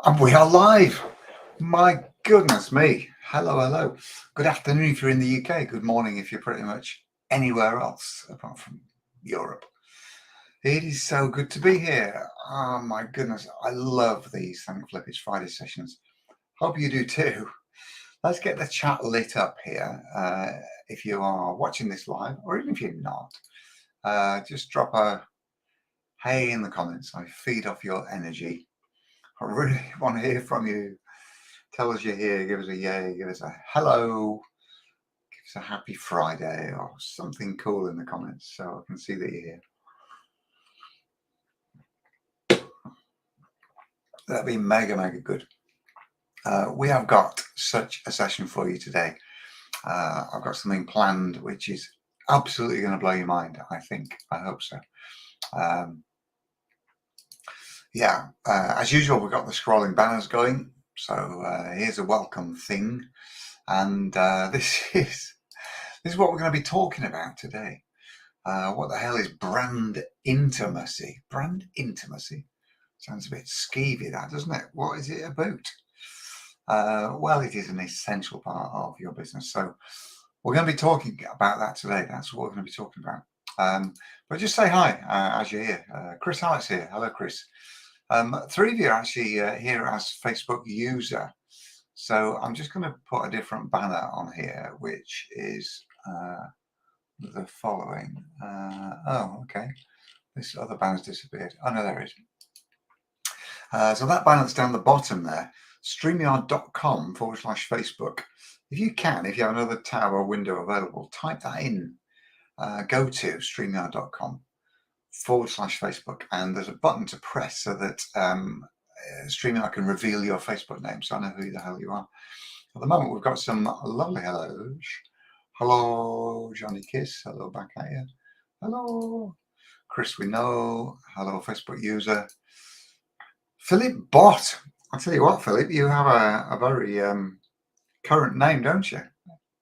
And we are live. My goodness me. Hello, hello. Good afternoon if you're in the UK. Good morning if you're pretty much anywhere else apart from Europe. It is so good to be here. Oh my goodness. I love these Thank Flip It's Friday sessions. Hope you do too. Let's get the chat lit up here. If you are watching this live, or even if you're not, just drop a hey in the comments. I feed off your energy. I really want to hear from you. Tell us you're here. Give us a yay. Give us a hello. Give us a happy Friday or something cool in the comments so I can see that you're here. That'd be mega, mega good. We have got such a session for you today. I've got something planned which is absolutely going to blow your mind, I think. I hope so. As usual, we've got the scrolling banners going. So here's a welcome thing. And this is what we're going to be talking about today. What the hell is brand intimacy? Brand intimacy? Sounds a bit skeevy, that, doesn't it? What is it about? Well, it is an essential part of your business. So we're going to be talking about that today. That's what we're going to be talking about. But just say hi as you're here. Chris Alex here. Hello, Chris. 3 of you are actually here as Facebook user. So I'm just going to put a different banner on here, which is the following. Oh, okay. This other banner's disappeared. Oh, no, there it is. So that banner that's down the bottom there, streamyard.com/Facebook. If you can, if you have another tab or window available, type that in. Go to streamyard.com/Facebook, and there's a button to press so that StreamYard can reveal your Facebook name, so I know who the hell you are. At the moment, we've got some lovely hellos. Hello, Jonny Kiss. Hello back at you. Hello, Chris. We know. Hello, Facebook user. Philip Bott. I'll tell you what, Philip, you have a very current name, don't you?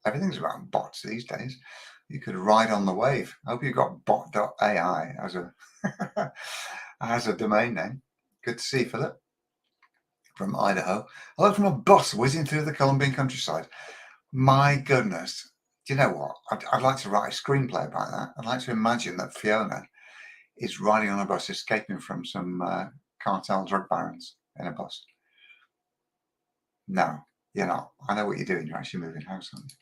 Everything's about bots these days. You could ride on the wave. I hope you got bot.ai as a as a domain name. Good to see you, Philip, from Idaho. Hello from a bus whizzing through the Colombian countryside. My goodness. Do you know what? I'd like to write a screenplay about that. I'd like to imagine that Fiona is riding on a bus, escaping from some cartel drug barons in a bus. No, you're not. I know what you're doing. You're actually moving house, aren't you?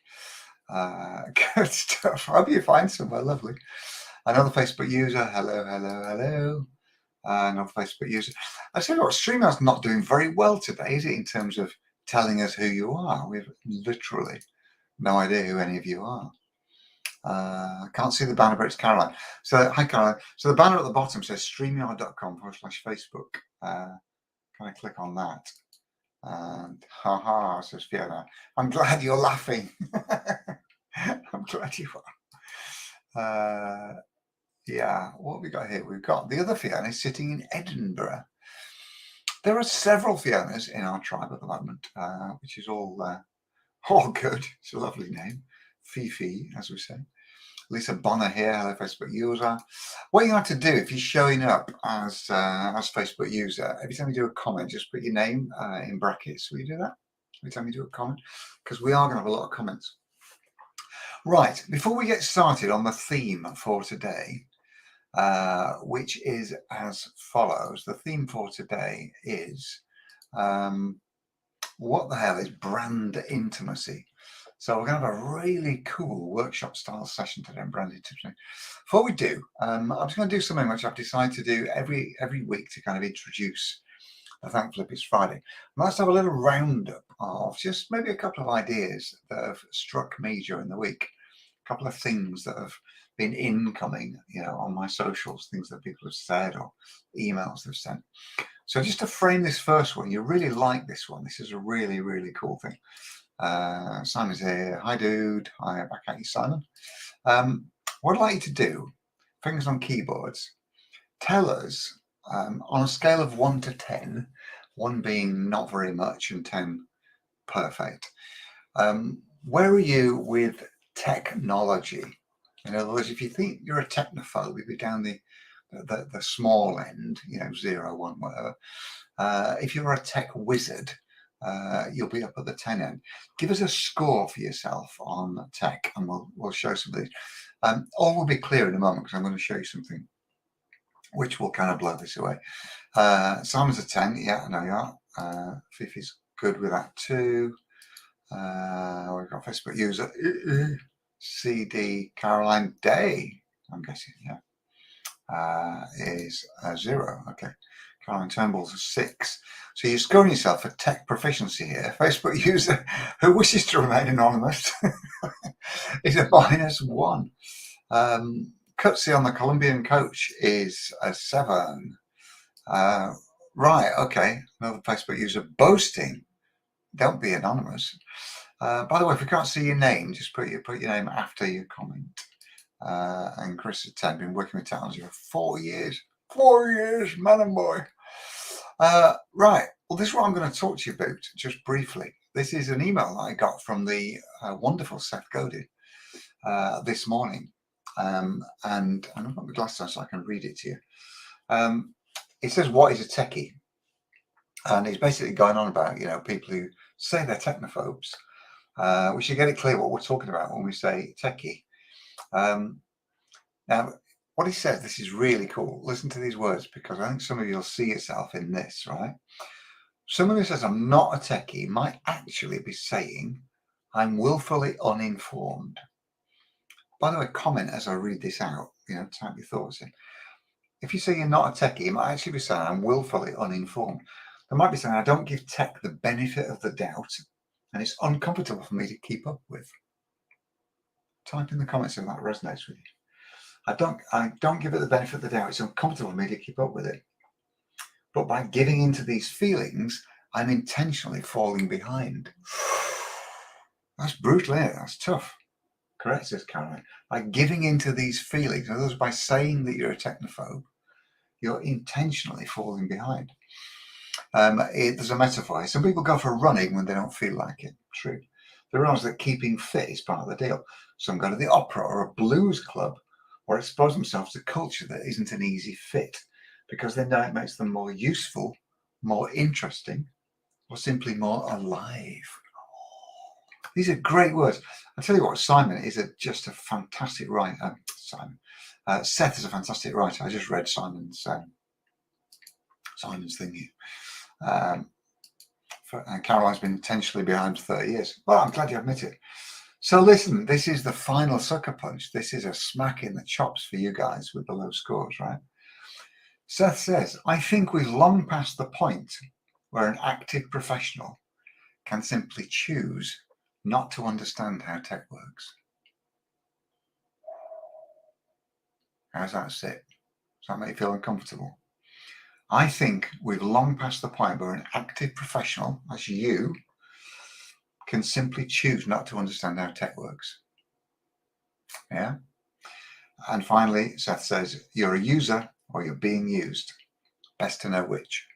Good stuff. I hope you find somewhere lovely. Another Facebook user. Hello, hello, hello. Another Facebook user. I tell you what, StreamYard's not doing very well today, is it, in terms of telling us who you are? We have literally no idea who any of you are. I can't see the banner, but it's Caroline. So, hi, Caroline. So the banner at the bottom says streamyard.com/Facebook. Can I click on that? And haha, says Fiona. I'm glad you're laughing. I'm glad you are. Yeah, what have we got here? We've got the other Fiona sitting in Edinburgh. There are several Fionas in our tribe at the moment, which is all good. It's a lovely name. Fifi, as we say. Lisa Bonner here. Hello, Facebook user. What you have to do if you're showing up as Facebook user, every time you do a comment, just put your name in brackets. Will you do that? Every time you do a comment? Because we are going to have a lot of comments. Right, before we get started on the theme for today, which is as follows. The theme for today is what the hell is brand intimacy? So we're going to have a really cool workshop style session today on brand intimacy. Before we do, I'm just going to do something which I've decided to do every week to kind of introduce the Thank Flip It's Friday. And let's have a little roundup of just maybe a couple of ideas that have struck me during the week. A couple of things that have been incoming, on my socials, things that people have said or emails they've sent. So just to frame this first one, you really like this one. This is a really, really cool thing. Simon's here. Hi, dude. Hi, back at you, Simon. What I'd like you to do, fingers on keyboards, tell us on a scale of 1 to 10, 1 being not very much and 10 perfect, where are you with technology? In other words, if you think you're a technophobe, you'd be down the small end, 0, 1, whatever. If you're a tech wizard, you'll be up at the 10 end. Give us a score for yourself on tech, and we'll show some of these. All will be clear in a moment because I'm going to show you something which will kind of blow this away. Simon's a 10. Yeah, I know you are. Fifi's good with that too. We've got Facebook user CD Caroline Day, I'm guessing, yeah, is 0. Okay. Caroline Turnbull's a 6. So you're scoring yourself for tech proficiency here. Facebook user who wishes to remain anonymous is a -1. Cutsy on the Colombian coach is a 7. Right, okay. Another Facebook user boasting. Don't be anonymous. By the way, if we can't see your name, just put your name after your comment. And Chris at 10, been working with technology for 4 years. 4 years, man and boy. Right, well, this is what I'm going to talk to you about just briefly. This is an email that I got from the wonderful Seth Godin this morning. And I've got my glasses on so I can read it to you. It says, what is a techie? And he's basically going on about, people who say they're technophobes. We should get it clear what we're talking about when we say techie. Now, what he says, this is really cool. Listen to these words, because I think some of you will see yourself in this, right? Someone who says, I'm not a techie, might actually be saying, I'm willfully uninformed. By the way, comment as I read this out, type your thoughts in. If you say you're not a techie, you might actually be saying, I'm willfully uninformed. They might be saying, I don't give tech the benefit of the doubt, and it's uncomfortable for me to keep up with. Type in the comments if that resonates with you. I don't give it the benefit of the doubt. It's uncomfortable for me to keep up with it. But by giving into these feelings, I'm intentionally falling behind. That's brutal, isn't it? That's tough. Correct, says Caroline. By giving into these feelings, in other words, by saying that you're a technophobe, you're intentionally falling behind. There's a metaphor. Some people go for running when they don't feel like it. True. There are others that keeping fit is part of the deal. Some go to the opera or a blues club or expose themselves to culture that isn't an easy fit because they know it makes them more useful, more interesting, or simply more alive. These are great words. I tell you what, Simon is just a fantastic writer. Seth is a fantastic writer. I just read Simon's thing here. And Caroline's been intentionally behind for 30 years. Well, I'm glad you admit it. So listen, this is the final sucker punch. This is a smack in the chops for you guys with the low scores, right? Seth says, I think we've long passed the point where an active professional can simply choose not to understand how tech works. How's that sit? Does that make you feel uncomfortable? I think we've long passed the point where an active professional, as you, can simply choose not to understand how tech works. Yeah. And finally, Seth says, you're a user or you're being used. Best to know which.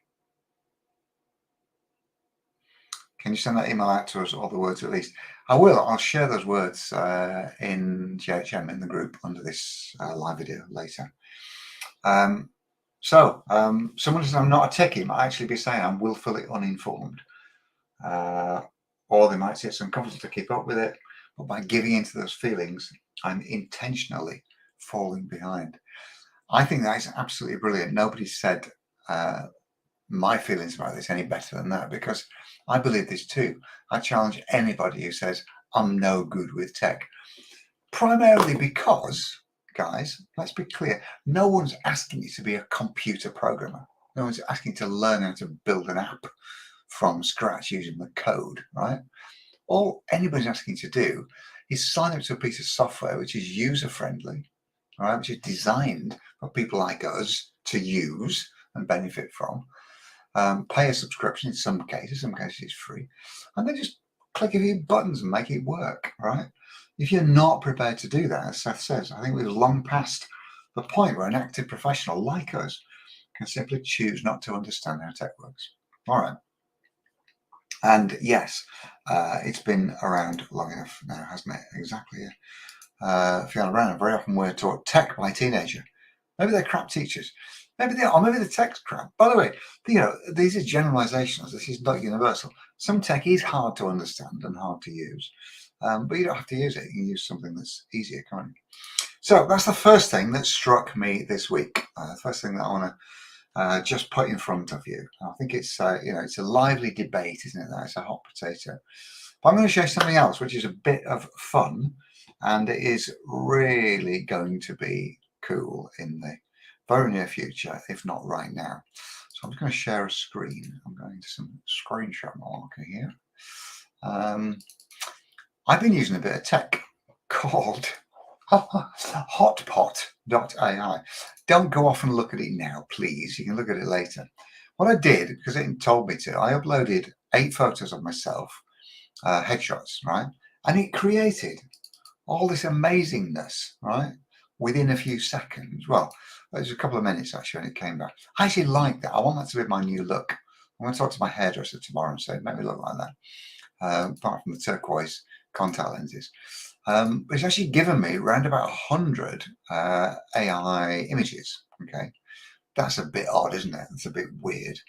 Can you send that email out to us, all the words at least? I will. I'll share those words in GHM in the group under this live video later. Someone says I'm not a techie might actually be saying I'm willfully uninformed. Or they might say it's uncomfortable to keep up with it, but by giving into those feelings, I'm intentionally falling behind. I think that is absolutely brilliant. Nobody said my feelings about this any better than that, because I believe this too. I challenge anybody who says I'm no good with tech, primarily because, guys, let's be clear, no one's asking you to be a computer programmer. No one's asking you to learn how to build an app from scratch using the code, right? All anybody's asking you to do is sign up to a piece of software which is user-friendly, right, which is designed for people like us to use and benefit from. Pay a subscription in some cases it's free, and then just click a few buttons and make it work, right? If you're not prepared to do that, as Seth says, I think we've long passed the point where an active professional like us can simply choose not to understand how tech works. All right. And yes, it's been around long enough now, hasn't it? Exactly. Fiona Brown, very often we're taught tech by a teenager. Maybe they're crap teachers. Maybe maybe the tech's crap. By the way, these are generalizations. This is not universal. Some tech is hard to understand and hard to use, but you don't have to use it. You can use something that's easier, can't you? So that's the first thing that struck me this week. The first thing that I want to just put in front of you. I think it's it's a lively debate, isn't it? That it's a hot potato. But I'm going to show you something else, which is a bit of fun, and it is really going to be cool in the very near future, if not right now. So I'm just going to share a screen. I'm going to some screenshot marker here. I've been using a bit of tech called hotpot.ai. Don't go off and look at it now, please. You can look at it later. What I did, because it told me to, I uploaded 8 photos of myself, headshots, right? And it created all this amazingness, right? Within a few seconds. Well, it was a couple of minutes actually when it came back. I actually like that. I want that to be my new look. I'm going to talk to my hairdresser tomorrow and say, make me look like that. Apart from the turquoise contact lenses. But it's actually given me around about 100 AI images. Okay, that's a bit odd, isn't it? It's a bit weird.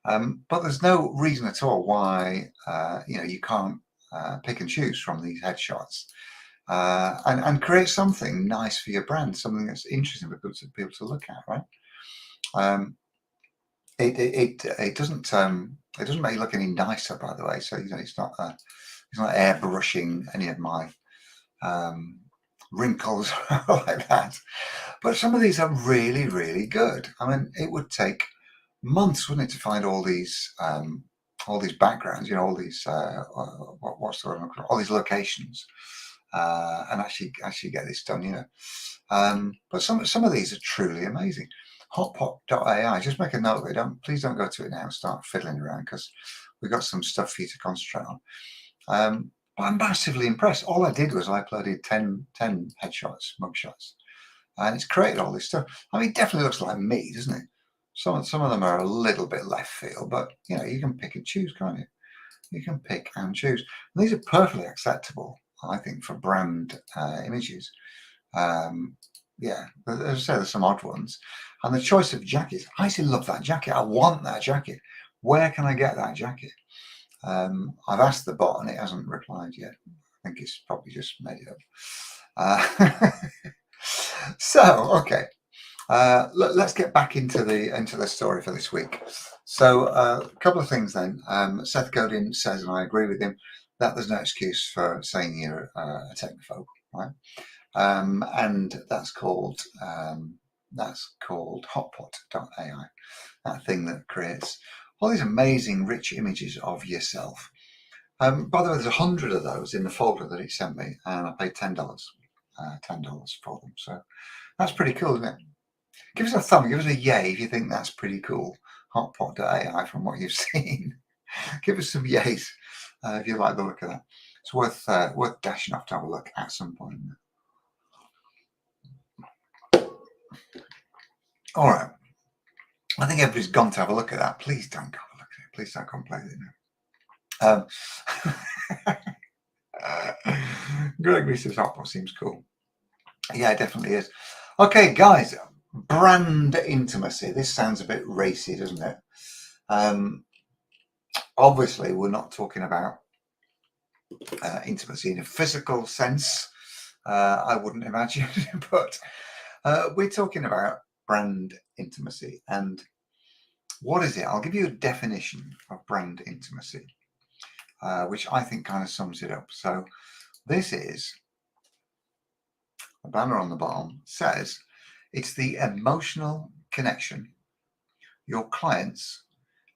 But there's no reason at all why you can't pick and choose from these headshots and create something nice for your brand, something that's interesting for people to look at, right? It doesn't make you look any nicer, by the way. So it's not airbrushing any of my wrinkles like that. But some of these are really, really good. I mean, it would take months, wouldn't it, to find all these backgrounds, all these all these locations, and actually get this done, But some of these are truly amazing. Hotpot.ai, just make a note of it. Please don't go to it now and start fiddling around, because we've got some stuff for you to concentrate on. I'm massively impressed. All I did was I uploaded 10 headshots, mugshots, and it's created all this stuff. I mean, it definitely looks like me, doesn't it? Some of them are a little bit left field, but you can pick and choose, can't you? You can pick and choose. And these are perfectly acceptable, I think, for brand images. Yeah, as I say, there's some odd ones. And the choice of jackets, I actually love that jacket. I want that jacket. Where can I get that jacket? I've asked the bot and it hasn't replied yet. I think it's probably just made it up. So, okay. Let's get back into the story for this week. So a couple of things then. Seth Godin says, and I agree with him, that there's no excuse for saying you're a technophobe, right? And that's called hotpot.ai, that thing that creates all these amazing rich images of yourself. By the way, there's 100 of those in the folder that he sent me, and I paid $10 for them. So that's pretty cool, isn't it? Give us a thumb, give us a yay if you think that's pretty cool. Hotpot.ai, from what you've seen. Give us some yays if you like the look of that. It's worth dashing off to have a look at some point. All right. I think everybody's gone to have a look at that. Please don't go have a look at it. Please don't complain now. Gregory says Hotpot seems cool. Yeah, it definitely is. Okay, guys, brand intimacy. This sounds a bit racy, doesn't it? Obviously, we're not talking about intimacy in a physical sense, I wouldn't imagine, but we're talking about brand intimacy. And what is it? I'll give you a definition of brand intimacy, which I think kind of sums it up. So this is, the banner on the bottom says, it's the emotional connection your clients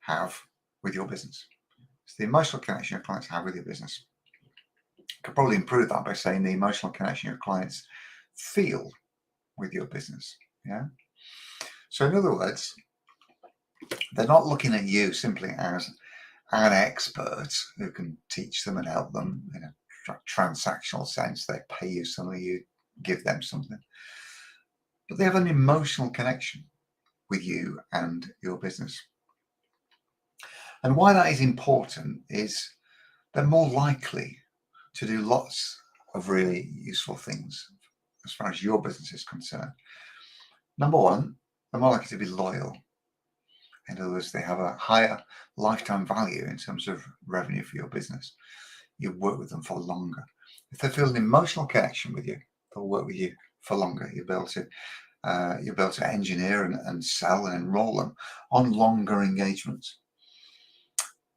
have with your business. It's the emotional connection your clients have with your business. Could probably improve that by saying the emotional connection your clients feel with your business. Yeah. So in other words, they're not looking at you simply as an expert who can teach them and help them in a transactional sense. They pay you something, you give them something, but they have an emotional connection with you and your business. And why that is important is they're more likely to do lots of really useful things as far as your business is concerned. Number one, they're more likely to be loyal. In other words, they have a higher lifetime value in terms of revenue for your business. You work with them for longer. If they feel an emotional connection with you, they'll work with you for longer. You'll be able to engineer and sell and enroll them on longer engagements.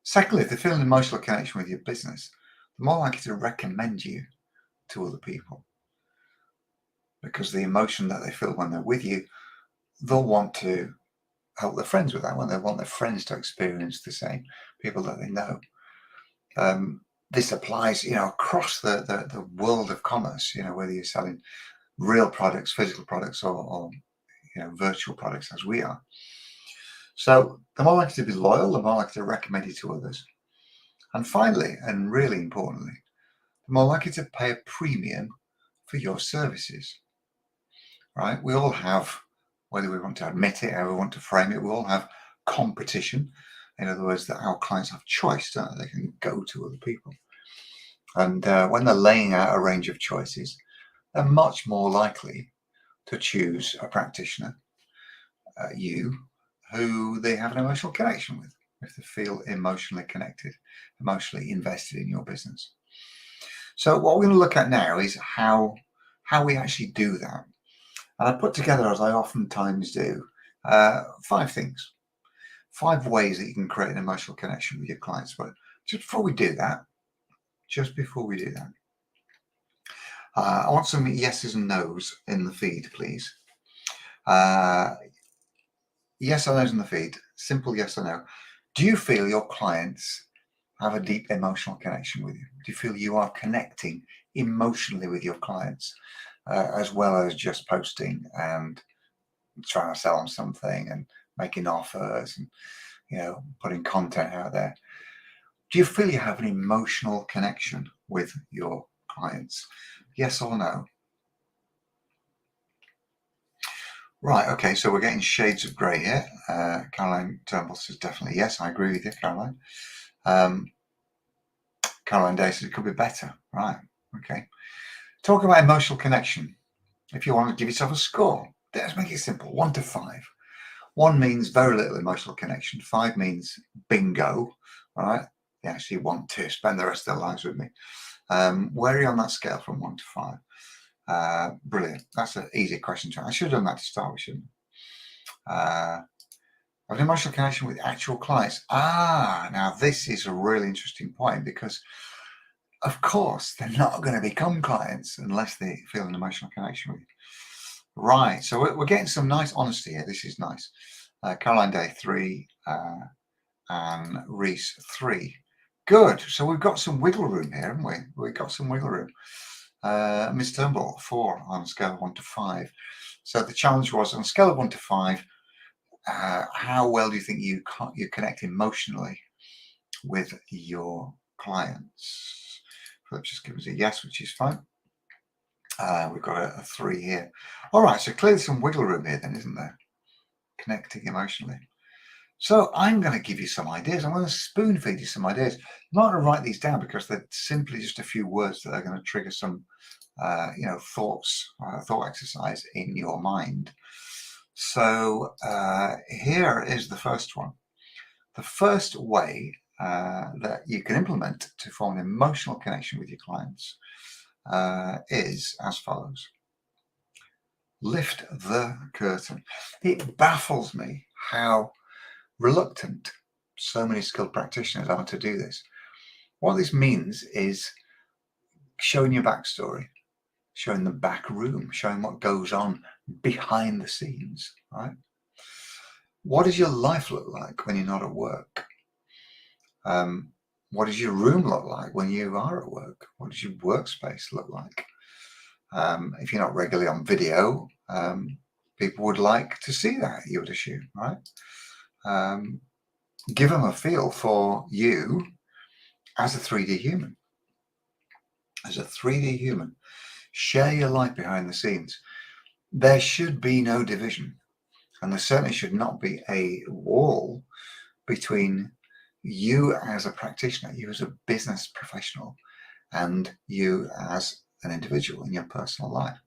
Secondly, if they feel an emotional connection with your business, they're more likely to recommend you to other people, because the emotion that they feel when they're with you, they'll want to help their friends with that one. They want their friends to experience the same, people that they know. This applies, across the world of commerce, whether you're selling real products, physical products, or virtual products, as we are. So they're more likely to be loyal, they're more likely to recommend you to others. And finally, and really importantly, they're more likely to pay a premium for your services, right? We all have, whether we want to admit it, or we want to frame it, we all have competition. In other words, that our clients have choice, don't they? They can go to other people. And when they're laying out a range of choices, they're much more likely to choose a practitioner, you, who they have an emotional connection with, if they feel emotionally connected, emotionally invested in your business. So what we're going to look at now is how we actually do that. And I put together, as I oftentimes do, 5 things, 5 ways that you can create an emotional connection with your clients. But just before we do that, I want some yeses and nos in the feed, please. Yes or no's in the feed. Simple yes or no. Do you feel your clients have a deep emotional connection with you? Do you feel you are connecting emotionally with your clients, as well as just posting and trying to sell them something and making offers and putting content out there? Do you feel you have an emotional connection with your clients? Yes or no? Right, okay, so we're getting shades of grey here. Caroline Turnbull says definitely yes. I agree with you, Caroline. Caroline Day says it could be better. Right, okay. Talk about emotional connection. If you want to give yourself a score, let's make it simple. 1 to 5. 1 means very little emotional connection. 5 means bingo. All right, they actually want to spend the rest of their lives with me. Where are you on that scale from 1 to 5? Brilliant. That's an easy question to answer. I should have done that to start with, shouldn't I? Have an emotional connection with actual clients. Now this is a really interesting point, because of course they're not going to become clients unless they feel an emotional connection with you. Right, so we're getting some nice honesty here. This is nice. Caroline Day 3 and Reese 3. Good. So we've got some wiggle room here, haven't we? We've got some wiggle room. Ms. Turnbull 4 on a scale of 1 to 5. So the challenge was, on a scale of 1 to 5, how well do you think you connect emotionally with your clients? Philip just give us a yes, which is fine. We've got a 3 here. All right, so clearly some wiggle room here then, isn't there? Connecting emotionally. So I'm going to give you some ideas. I'm going to spoon feed you some ideas. You might want to write these down, because they're simply just a few words that are going to trigger some, thought exercise in your mind. So here is the first one. The first way that you can implement to form an emotional connection with your clients is as follows. Lift the curtain. It baffles me how reluctant so many skilled practitioners are to do this. What this means is showing your backstory, showing the back room, showing what goes on behind the scenes, right? What does your life look like when you're not at work? What does your room look like when you are at work? What does your workspace look like? If you're not regularly on video, people would like to see that, you would assume, right? Give them a feel for you as a 3D human. As a 3D human, share your life behind the scenes. There should be no division, and there certainly should not be a wall between you as a practitioner, you as a business professional, and you as an individual in your personal life.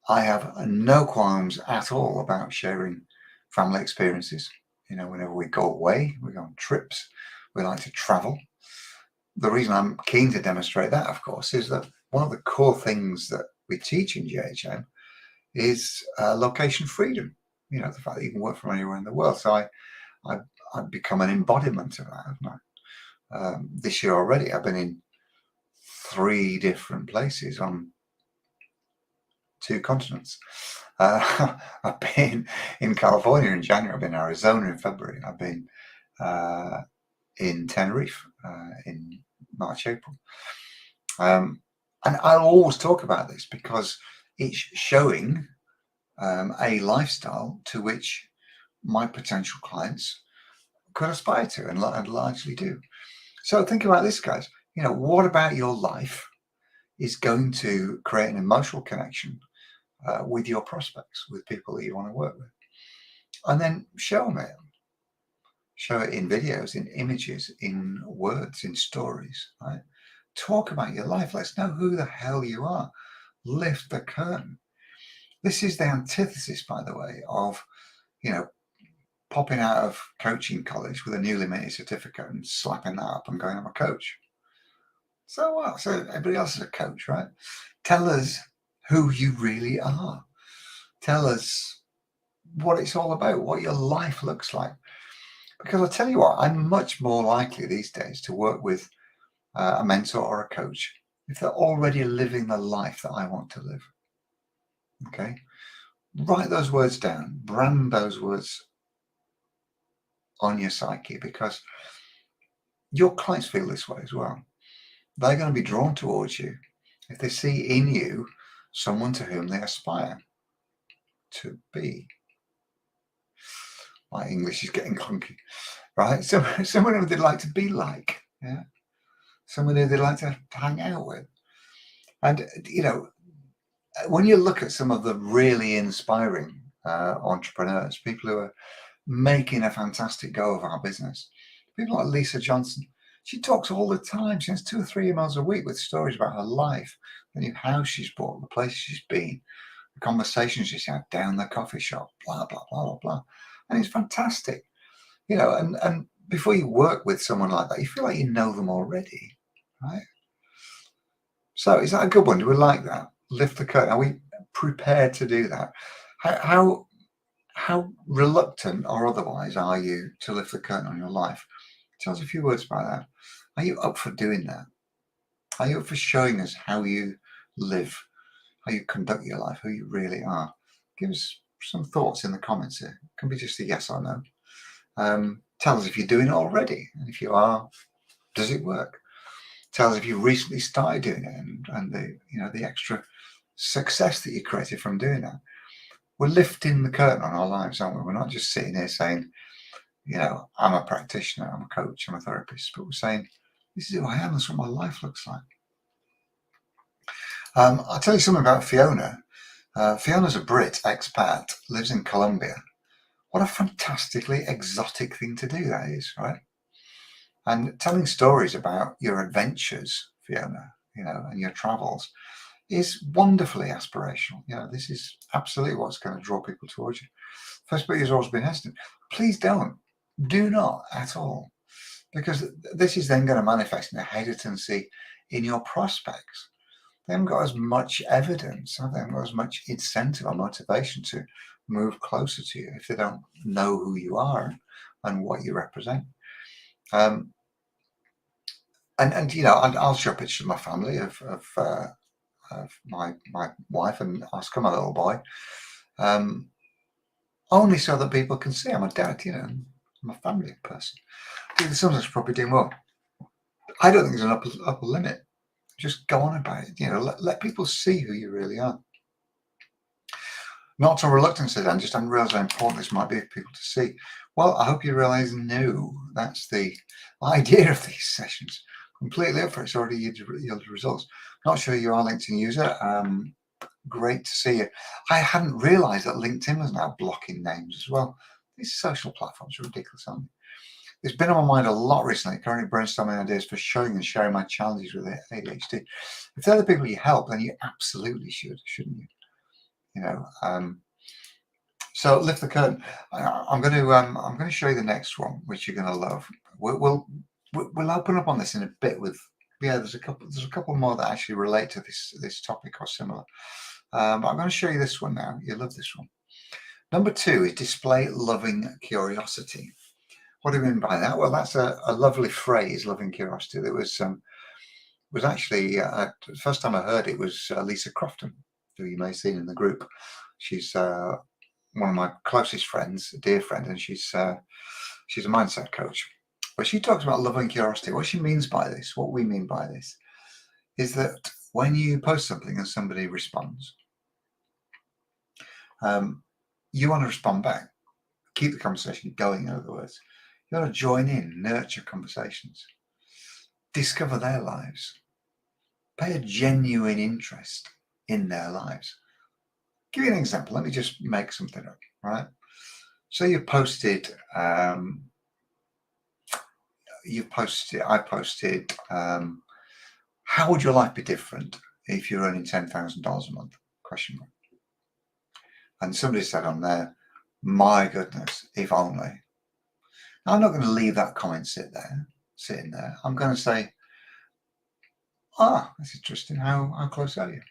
I have no qualms at all about sharing family experiences. Whenever we go away, we go on trips, we like to travel. The reason I'm keen to demonstrate that, of course, is that one of the core things that we teach in GHM is location freedom. The fact that you can work from anywhere in the world. So I've become an embodiment of that, haven't I? This year already, I've been in 3 different places on 2 continents. I've been in California in January. I've been in Arizona in February. I've been in Tenerife in March, April. And I'll always talk about this because it's showing a lifestyle to which my potential clients could aspire to and largely do. So think about this, guys. What about your life is going to create an emotional connection with your prospects, with people that you want to work with? And then show them it. Show it in videos, in images, in words, in stories, right? Talk about your life. Let's know who the hell you are. Lift the curtain. This is the antithesis, by the way, of, popping out of coaching college with a newly minted certificate and slapping that up and going, I'm a coach. So what? So everybody else is a coach, right? Tell us who you really are. Tell us what it's all about, what your life looks like. Because I'll tell you what, I'm much more likely these days to work with a mentor or a coach if they're already living the life that I want to live. Okay? Write those words down. Brand those words on your psyche, because your clients feel this way as well. They're going to be drawn towards you if they see in you someone to whom they aspire to be. My English is getting clunky, right? So someone who they'd like to be like, yeah. Someone who they'd like to hang out with. And, when you look at some of the really inspiring entrepreneurs, people who are making a fantastic go of our business, people like Lisa Johnson, she talks all the time. She has 2 or 3 emails a week with stories about her life, the new house she's bought, the places she's been, the conversations she's had down the coffee shop, blah, blah, blah, blah, blah. And it's fantastic, and before you work with someone like that, you feel like you know them already, right? So is that a good one? Do we like that? Lift the curtain. Are we prepared to do that? How reluctant or otherwise are you to lift the curtain on your life? Tell us a few words about that. Are you up for doing that? Are you up for showing us how you live, how you conduct your life, who you really are? Give us some thoughts in the comments here. It can be just a yes or no. Tell us if you're doing it already, and if you are, does it work? Tell us if you recently started doing it and the extra success that you created from doing that. We're lifting the curtain on our lives, aren't we? We're not just sitting here saying, I'm a practitioner, I'm a coach, I'm a therapist, but we're saying, this is who I am, that's what my life looks like. I'll tell you something about Fiona. Fiona's a Brit, expat, lives in Colombia. What a fantastically exotic thing to do that is, right? And telling stories about your adventures, Fiona, and your travels is wonderfully aspirational. This is absolutely what's going to draw people towards you. First bit has always been hesitant. Please do not at all, because this is then going to manifest in a hesitancy in your prospects. They haven't got as much evidence, they haven't got as much incentive or motivation to move closer to you if they don't know who you are and what you represent. And I'll show pictures of my family, of my wife and Oscar, my little boy, only so that people can see I'm a dad, I'm a family person. The son's probably doing well. I don't think there's an upper limit. Just go on about it. Let people see who you really are. Not to reluctance, then, just haven't realised how important this might be for people to see. Well, I hope you realise, no, that's the idea of these sessions. Completely up for it. It's already yielded results. Not sure you are a LinkedIn user. Great to see you. I hadn't realised that LinkedIn was now blocking names as well. These social platforms are ridiculous, aren't they? It's been on my mind a lot recently, currently brainstorming ideas for showing and sharing my challenges with ADHD. If they're the people you help, then you absolutely should, shouldn't you? you know. So lift the curtain. I'm going to show you the next one, which you're going to love. We'll open up on this in a bit with, yeah, there's a couple more that actually relate to this topic or similar. But I'm going to show you this one now. You'll love this one. Number 2 is display loving curiosity. What do we mean by that? Well, that's a lovely phrase, loving curiosity, that was actually the first time I heard it was Lisa Crofton, who you may have seen in the group. She's one of my closest friends, a dear friend, and she's a mindset coach. But she talks about love and curiosity. What she means by this, what we mean by this, is that when you post something and somebody responds, you want to respond back, keep the conversation going. In other words, you want to join in, nurture conversations, discover their lives, pay a genuine interest in their lives. Give you an example. Let me just make something up, right? So I posted, how would your life be different if you're earning $10,000 a month? Question mark. And somebody said on there, my goodness, if only. Now, I'm not going to leave that comment sitting there. I'm going to say, that's interesting. How close are you?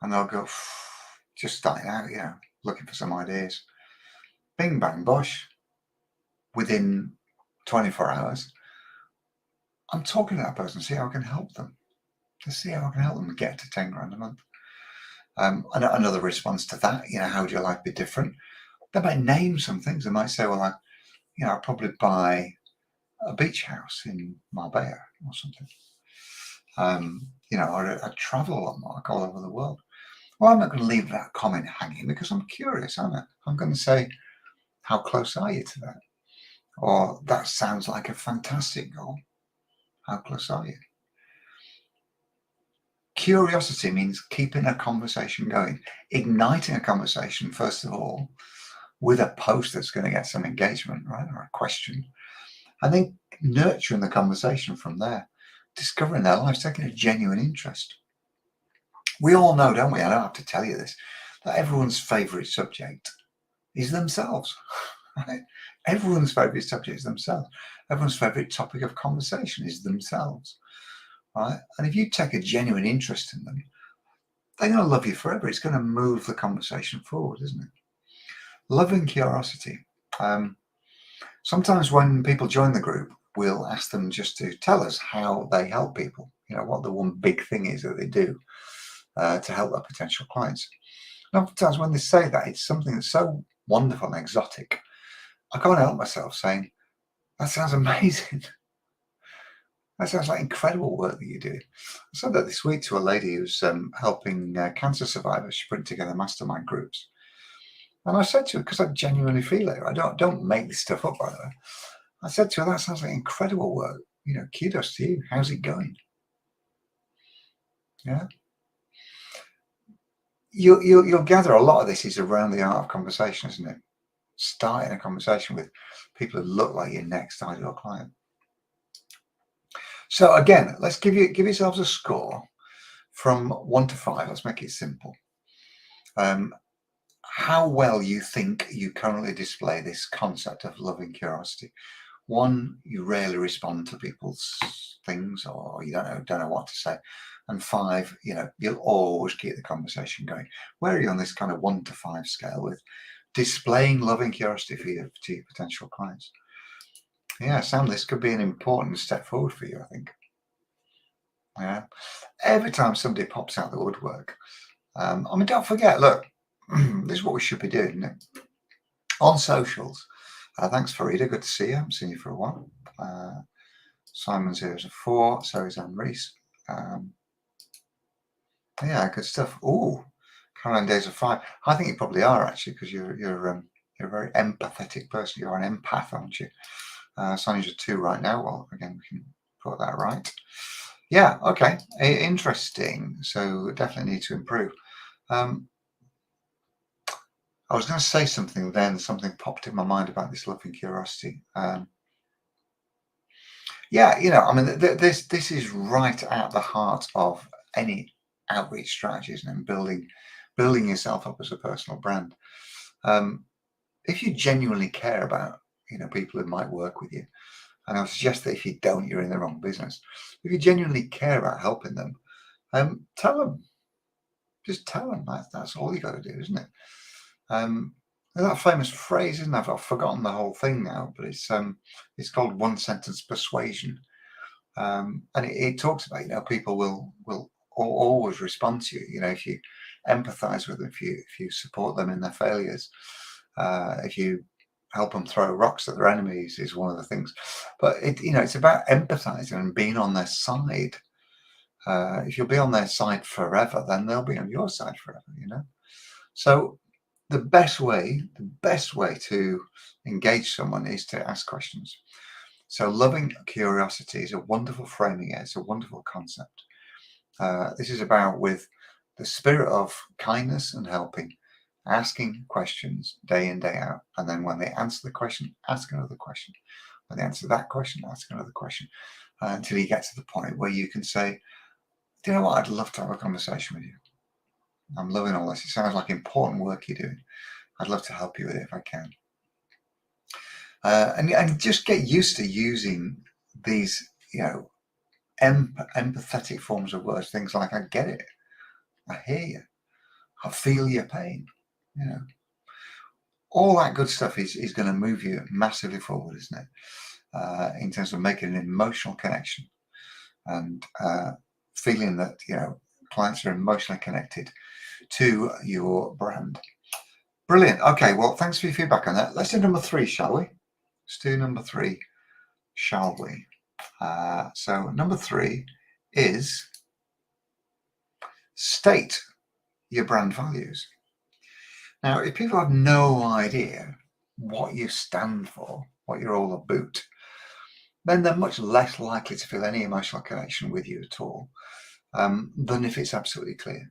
And they'll go, just starting out, looking for some ideas. Bing, bang, bosh. Within 24 hours, I'm talking to that person, see how I can help them. To see how I can help them get to 10 grand a month. Another response to that, how would your life be different? They might name some things. They might say, well, I'd probably buy a beach house in Marbella or something. I'd travel a lot more, all over the world. Well, I'm not going to leave that comment hanging because I'm curious, aren't I? I'm going to say, how close are you to that? Or that sounds like a fantastic goal. How close are you? Curiosity means keeping a conversation going, igniting a conversation, first of all, with a post that's going to get some engagement, right? Or a question. And then nurturing the conversation from there, discovering their lives, taking a genuine interest. We all know, don't we? I don't have to tell you this, that everyone's favourite subject is themselves. Right? Everyone's favourite subject is themselves. Everyone's favourite topic of conversation is themselves. Right? And if you take a genuine interest in them, they're going to love you forever. It's going to move the conversation forward, isn't it? Love and curiosity. Sometimes when people join the group, we'll ask them just to tell us how they help people, what the one big thing is that they do to help their potential clients. And oftentimes when they say that, it's something that's so wonderful and exotic, I can't help myself saying, that sounds amazing. That sounds like incredible work that you do. I said that this week to a lady who's helping cancer survivors. She's putting together mastermind groups. And I said to her, because I genuinely feel it, I don't make this stuff up, by the way. I said to her, that sounds like incredible work. Kudos to you. How's it going? Yeah. You'll gather a lot of this is around the art of conversation, isn't it? Starting a conversation with people who look like your next ideal client. So again, let's give yourselves a score from 1 to 5. Let's make it simple. How well you think you currently display this concept of loving curiosity. 1, you rarely respond to people's things, or you don't know what to say. And 5, you'll always keep the conversation going. Where are you on this kind of 1 to 5 scale with displaying loving curiosity to your potential clients? Yeah, Sam, this could be an important step forward for you, I think. Yeah. Every time somebody pops out the woodwork, don't forget, look, this is what we should be doing, isn't it? On socials. Thanks, Farida. Good to see you. I haven't seen you for a while. Simon's here as a 4. So is Anne Reese. Yeah, good stuff. Oh, Caroline Day's a 5. I think you probably are, actually, because you're a very empathetic person. You're an empath, aren't you? Sonya's a 2 right now. Well, again, we can put that right. Yeah, okay. Interesting. So definitely need to improve. I was going to say something then, something popped in my mind about this love and curiosity. Yeah, this is right at the heart of any outreach strategies and building yourself up as a personal brand. If you genuinely care about, people who might work with you, and I'll suggest that if you don't, you're in the wrong business. If you genuinely care about helping them, tell them. Just tell them. That's all you got to do, isn't it? That famous phrase, isn't it? I've forgotten the whole thing now, but it's called one sentence persuasion, and it talks about, people will always respond to you. If you empathize with them, if you support them in their failures, if you help them throw rocks at their enemies, is one of the things. But it's about empathizing and being on their side. If you'll be on their side forever, then they'll be on your side forever. So the best way to engage someone is to ask questions. So loving curiosity is a wonderful framing. It's a wonderful concept. This is about, with the spirit of kindness and helping, asking questions day in, day out. And then when they answer the question, ask another question. When they answer that question, ask another question, until you get to the point where you can say, do you know what? I'd love to have a conversation with you. I'm loving all this. It sounds like important work you're doing. I'd love to help you with it if I can. And just get used to using these, empathetic forms of words. Things like, I get it. I hear you. I feel your pain. All that good stuff is going to move you massively forward, isn't it? In terms of making an emotional connection and feeling that, clients are emotionally connected to your brand. Brilliant. Okay, well, thanks for your feedback on that. Let's do number 3, shall we? Let's do number 3, shall we? So number 3 is state your brand values. Now, if people have no idea what you stand for, what you're all about, then they're much less likely to feel any emotional connection with you at all, than if it's absolutely clear.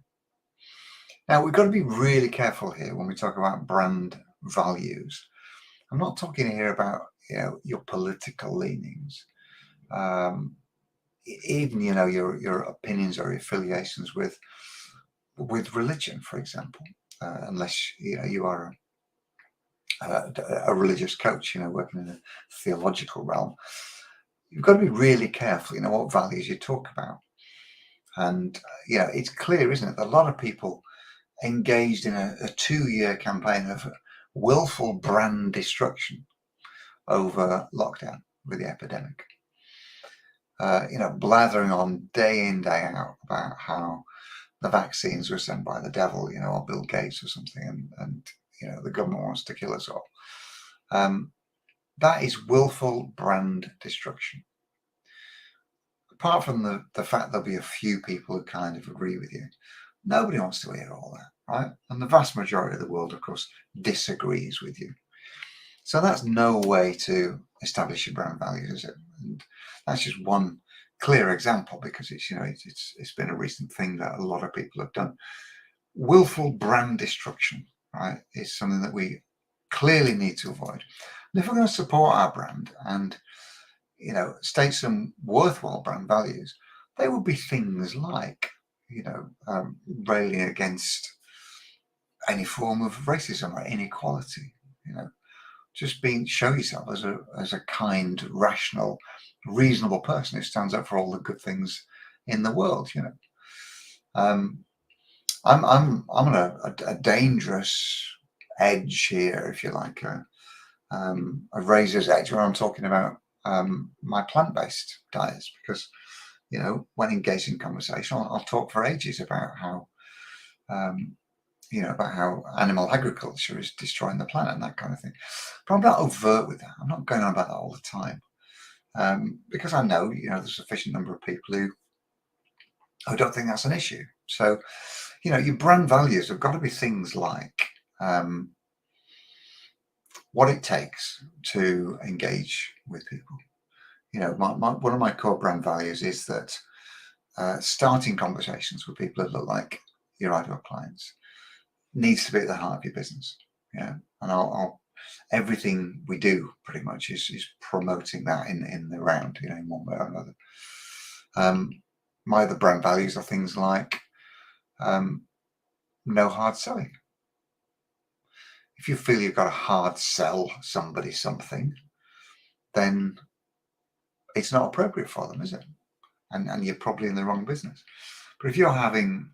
Now, we've got to be really careful here when we talk about brand values. I'm not talking here about, your political leanings, even, your opinions or affiliations with religion, for example, unless, you are a religious coach, working in a theological realm. You've got to be really careful, what values you talk about. And, it's clear, isn't it, that a lot of people engaged in a 2-year campaign of willful brand destruction over lockdown with the epidemic. Blathering on day in, day out about how the vaccines were sent by the devil, or Bill Gates or something, and the government wants to kill us all. That is willful brand destruction. Apart from the fact there'll be a few people who kind of agree with you, nobody wants to hear all that, right? And the vast majority of the world, of course, disagrees with you. So that's no way to establish your brand values, is it? And that's just one clear example, because it's been a recent thing that a lot of people have done. Willful brand destruction, right, is something that we clearly need to avoid. And if we're going to support our brand and state some worthwhile brand values, they would be things like railing against any form of racism or inequality. Just show yourself as a kind, rational, reasonable person who stands up for all the good things in the world. I'm on a dangerous edge here, if you like, a razor's edge, where I'm talking about my plant-based diets, because when engaged in conversation, I'll talk for ages about how about how animal agriculture is destroying the planet and that kind of thing. But I'm not overt with that. I'm not going on about that all the time, because I know there's a sufficient number of people who don't think that's an issue. So your brand values have got to be things like what it takes to engage with people. One of my core brand values is that starting conversations with people that look like your ideal clients needs to be at the heart of your business. And I'll everything we do pretty much is promoting that in the round, in one way or another. My other brand values are things like No hard selling. If you feel you've got to hard sell somebody something, then it's not appropriate for them, is it? And you're probably in the wrong business. But if you're having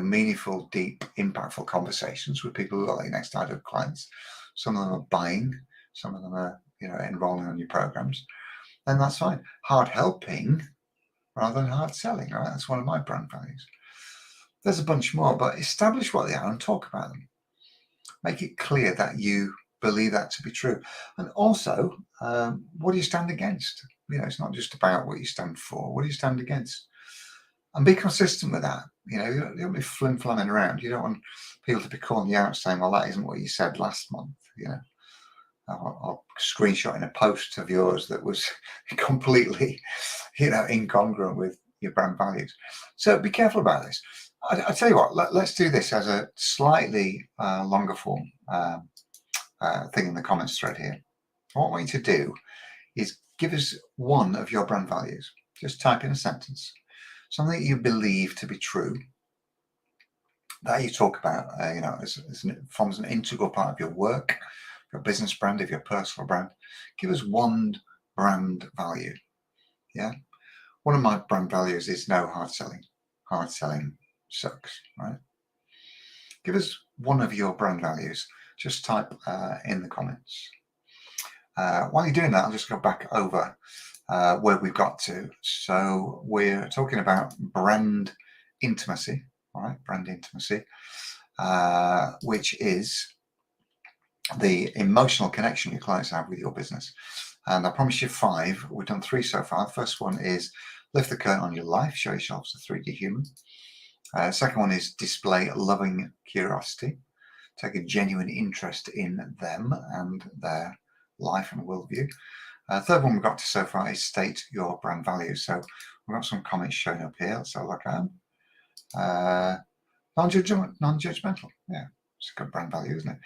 meaningful, deep, impactful conversations with people who are like next ideal clients, some of them are buying, some of them are enrolling on your programs, then that's fine. Hard helping rather than hard selling, right? That's one of my brand values. There's a bunch more, but establish what they are and talk about them. Make it clear that you believe that to be true. And also, what do you stand against? It's not just about what you stand for. What do you stand against? And be consistent with that. You don't be flim-flamming around. You don't want people to be calling you out saying, well, that isn't what you said last month, or screenshotting a post of yours that was completely, incongruent with your brand values. So be careful about this. I tell you what, let's do this as a slightly longer form thing in the comments thread here. What I want you to do is give us one of your brand values. Just type in a sentence, something you believe to be true, that you talk about, forms an integral part of your work, your business brand, of your personal brand. Give us one brand value. Yeah. One of my brand values is no hard selling. Hard selling sucks, right? Give us one of your brand values. Just type in the comments. While you're doing that, I'll just go back over where we've got to. So we're talking about brand intimacy, all right? Brand intimacy, which is the emotional connection your clients have with your business. And I promise you 5. We've done 3 so far. The first one is lift the curtain on your life, show yourself as a 3D human. Second one is display loving curiosity, take a genuine interest in them and their life and worldview. Third one we've got to so far is state your brand values. So we've got some comments showing up here. Let's have a look at them. Non-judgmental. Yeah, it's a good brand value, isn't it?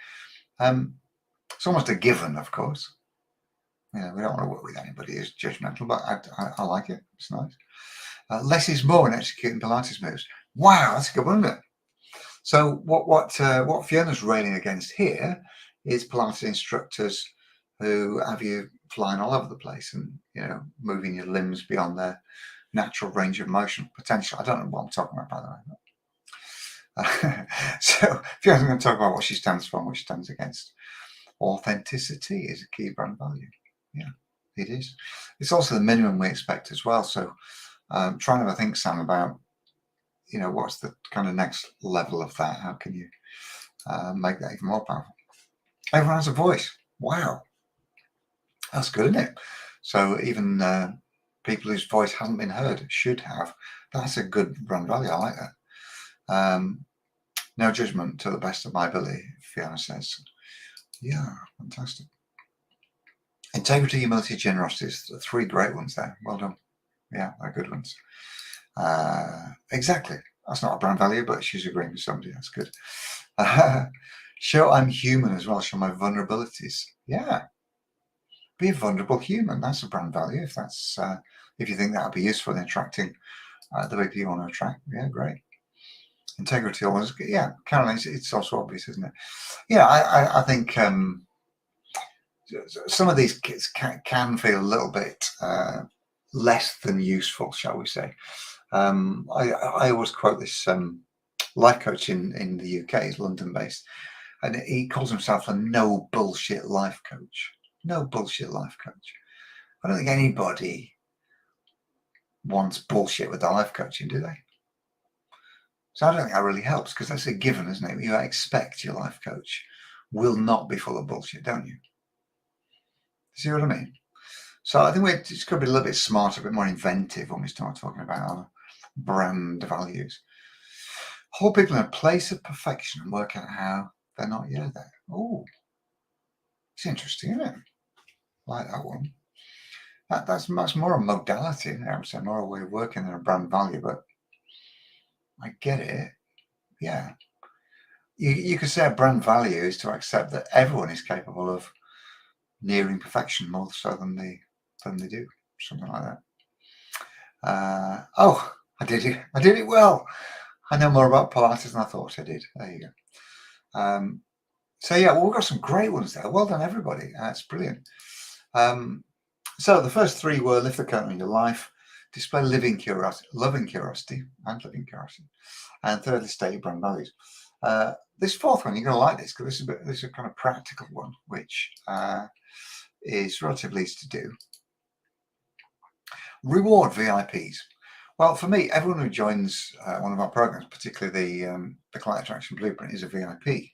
It's almost a given, of course. We don't want to work with anybody who's judgmental, but I like it. It's nice. Less is more in executing Pilates moves. Wow, that's a good one, isn't it? So what Fiona's railing against here is Pilates instructors who have you flying all over the place and moving your limbs beyond their natural range of motion potential. I don't know what I'm talking about, by the way. So Fiona's going to talk about what she stands for and what she stands against. Authenticity is a key brand value. Yeah, it is. It's also the minimum we expect as well. So try and have a think, Sam, about what's the kind of next level of that? How can you make that even more powerful? Everyone has a voice. Wow, that's good, isn't it? So even people whose voice hasn't been heard should have. That's a good brand value. I like that. No judgment, to the best of my ability, Fiona says. Yeah, fantastic. Integrity, humility, generosity is the 3 great ones there. Well done. Yeah, they're good ones. Exactly. That's not a brand value, but she's agreeing with somebody. That's good. Show I'm human as well. Show my vulnerabilities. Yeah. Be a vulnerable human. That's a brand value. If that's if you think that'll be useful in attracting the people you want to attract. Yeah, great. Integrity always. Yeah, Caroline, it's also obvious, isn't it? Yeah, I think some of these kits can feel a little bit less than useful, shall we say. I always quote this life coach in the UK. He's London based, and he calls himself a no bullshit life coach. No bullshit life coach. I don't think anybody wants bullshit with their life coaching, do they? So I don't think that really helps, because that's a given, isn't it? You expect your life coach will not be full of bullshit, don't you? See what I mean? So I think we're just got to be a little bit smarter, a bit more inventive when we start talking about our brand values. Hold people in a place of perfection and work out how they're not yet there. Oh, it's interesting, isn't it? I like that one. That's much more a modality, isn't it? I would say more a way of working than a brand value, but I get it. Yeah. You could say a brand value is to accept that everyone is capable of nearing perfection more so than they do. Something like that. Oh, I did it well. I know more about Pilates than I thought I did. There you go. So yeah, well, we've got some great ones there. Well done, everybody. That's brilliant. So the first three were lift the curtain on your life, display loving curiosity, and thirdly, state your brand values. This fourth one, you're going to like this because this is a kind of practical one, which is relatively easy to do. Reward VIPs. Well, for me, everyone who joins one of our programs, particularly the Client Attraction Blueprint, is a VIP.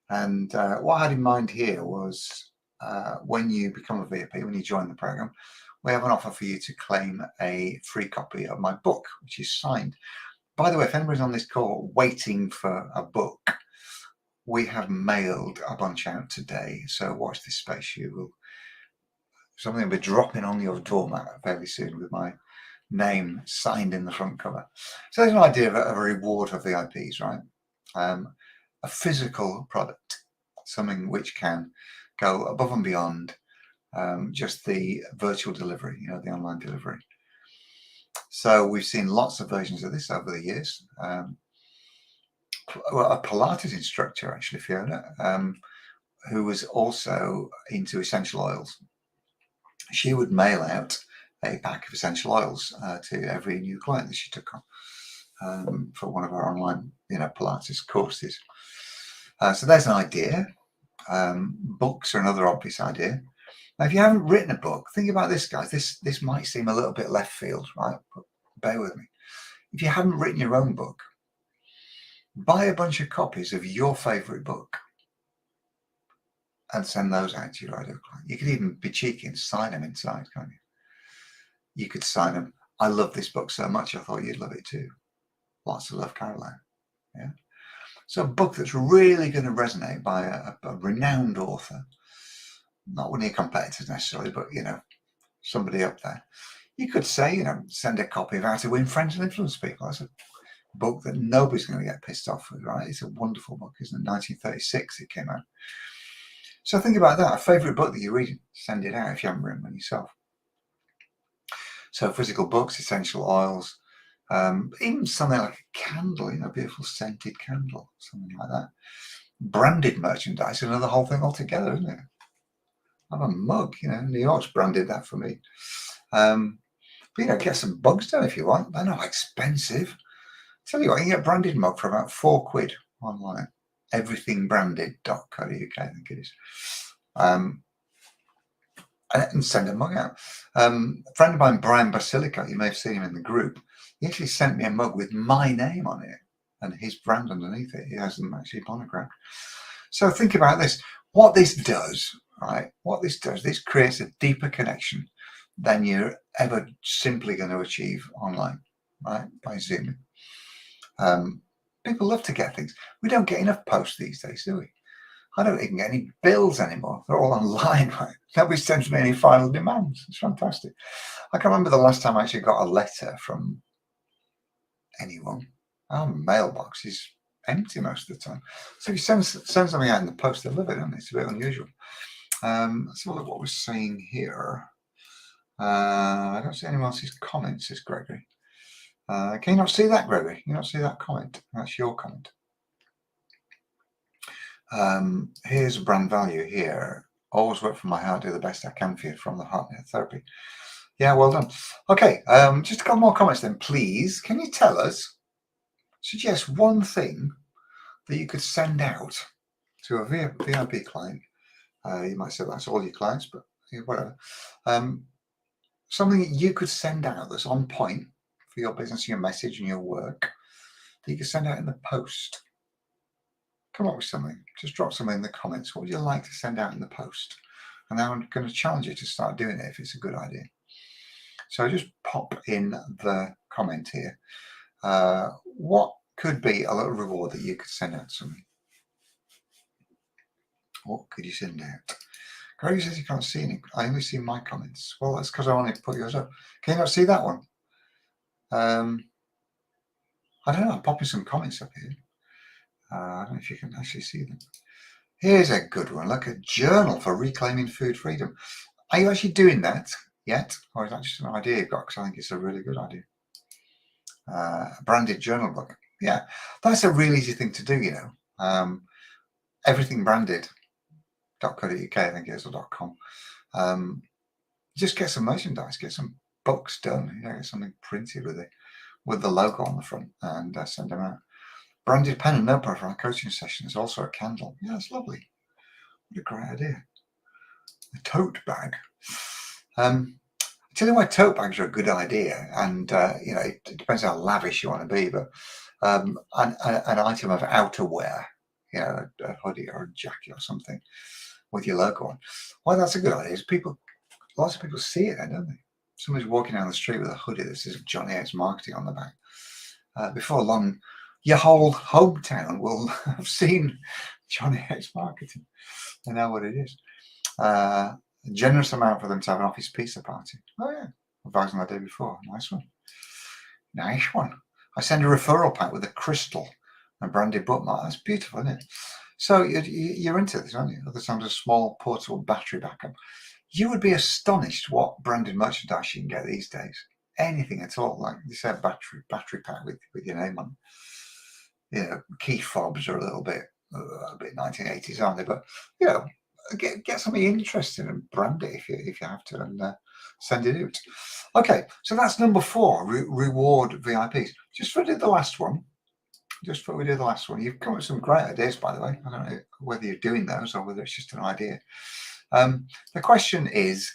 And what I had in mind here was when you become a VIP, when you join the program, we have an offer for you to claim a free copy of my book, which is signed. By the way, if anybody's on this call waiting for a book, we have mailed a bunch out today. So watch this space. Something will be dropping on your doormat fairly soon with my name signed in the front cover. So there's an idea of a reward for VIPs, right? A physical product, something which can go above and beyond just the virtual delivery, the online delivery. So we've seen lots of versions of this over the years. Well, a Pilates instructor, actually, Fiona, who was also into essential oils. She would mail out a pack of essential oils to every new client that she took on for one of our online, Pilates courses. So there's an idea. Books are another obvious idea. Now, if you haven't written a book, think about this, guys. This might seem a little bit left field, right? But bear with me. If you haven't written your own book, buy a bunch of copies of your favorite book and send those out to your ideal client. You could even be cheeky and sign them inside, can't you? You could sign them. I love this book so much, I thought you'd love it too. Lots of love, Caroline. Yeah. So a book that's really going to resonate by a renowned author, not one of your competitors necessarily, but somebody up there. You could say, send a copy of How to Win Friends and Influence People. That's a book that nobody's going to get pissed off with, right? It's a wonderful book, isn't it? 1936 it came out. So think about that. A favourite book that you read, send it out if you haven't written one yourself. So physical books, essential oils, even something like a candle, a beautiful scented candle, something like that. Branded merchandise, another whole thing altogether, isn't it? I have a mug, New York's branded that for me. But get some bugs done if you want. They're not expensive. Tell you what, you can get a branded mug for about £4 online. Everythingbranded.co.uk, I think it is. And send a mug out. A friend of mine, Brian Basilica, you may have seen him in the group. He actually sent me a mug with my name on it and his brand underneath it. He has them actually monogrammed. So think about this. What this does, right? This creates a deeper connection than you're ever simply going to achieve online, right? By Zooming. People love to get things. We don't get enough posts these days, do we? I don't even get any bills anymore. They're all online, right? Nobody sends me any final demands. It's fantastic. I can remember the last time I actually got a letter from anyone. Our mailbox is empty most of the time. So if you send something out in the post, they love it, don't they? It's a bit unusual. Let's have a look what we're saying here. I don't see anyone else's comments, says Gregory. Can you not see that, Gregory? Can you not see that comment? That's your comment. Here's a brand value here. Always work from my heart, do the best I can for you from the Heart Therapy. Yeah, well done. Okay, just a couple more comments then, please. Can you tell us, suggest one thing that you could send out to a VIP client? You might say that's all your clients, but whatever. Something that you could send out that's on point for your business, your message and your work that you could send out in the post. Come up with something. Just drop something in the comments. What would you like to send out in the post? And now I'm going to challenge you to start doing it if it's a good idea. So just pop in the comment here. What could be a little reward that you could send out to somebody? What could you send out? Greg says you can't see any. I only see my comments. Well, that's because I wanted to put yours up. Can you not see that one? I don't know. I'm popping some comments up here. I don't know if you can actually see them. Here's a good one. Like a journal for reclaiming food freedom. Are you actually doing that yet? Or is that just an idea you've got? Because I think it's a really good idea. A branded journal book. Yeah, that's a really easy thing to do, you know. Everything branded.co.uk, I think it is, or .com. Just get some merchandise, get some books done, you know, get something printed with the logo on the front, and send them out. Branded pen and notebook for our coaching sessions, also a candle. Yeah, it's lovely. What a great idea. A tote bag. I tell you why tote bags are a good idea, and you know, it depends how lavish you want to be, but an item of outerwear, you know, a hoodie or a jacket or something with your logo on. Why that's a good idea is lots of people see it then, don't they? Somebody's walking down the street with a hoodie that says Jonny X Marketing on the back. Before long, your whole hometown will have seen Jonny X Marketing. They know what it is. A generous amount for them to have an office pizza party. Oh yeah, advised on that day before. Nice one. Nice one. I send a referral pack with a crystal and branded bookmark. That's beautiful, isn't it? So you're into this, aren't you? Other times a small portable battery backup. You would be astonished what branded merchandise you can get these days. Anything at all, like you said, battery pack with your name on. You know, key fobs are a bit 1980s, aren't they? But you know, get something interesting and brand it if you have to, and send it out. Okay, so that's number 4. Reward VIPs. Just for the last one. You've come up with some great ideas, by the way. I don't know whether you're doing those or whether it's just an idea. The question is,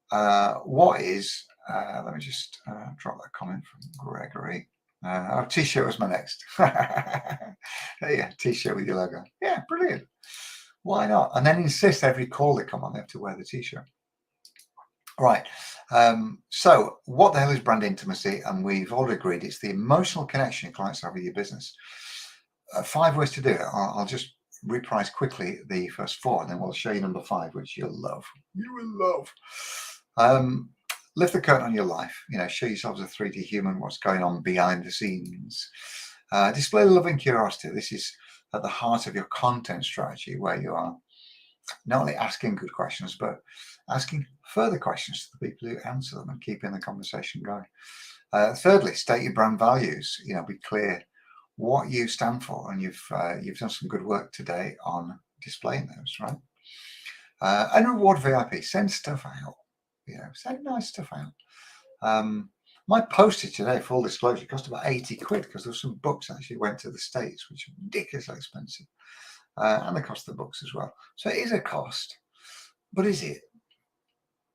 what is? Let me just drop that comment from Gregory. T-shirt was my next. Yeah, T-shirt with your logo. Yeah, brilliant. Why not? And then insist every call they come on, they have to wear the T-shirt. Right. So what the hell is brand intimacy? And we've all agreed it's the emotional connection clients have with your business. 5 ways to do it. I'll just reprise quickly the first 4, and then we'll show you number 5, which you'll love. You will love. Lift the curtain on your life. You know, show yourselves a 3D human, what's going on behind the scenes. Display love and curiosity. This is at the heart of your content strategy, where you are not only asking good questions, but asking further questions to the people who answer them and keeping the conversation going. Thirdly, state your brand values. You know, be clear what you stand for, and you've done some good work today on displaying those, right? And reward VIP. Send stuff out. You know, send nice stuff out. My postage today, full disclosure, cost about 80 quid because there were some books actually went to the States, which are ridiculously expensive. And the cost of the books as well. So it is a cost, but is it?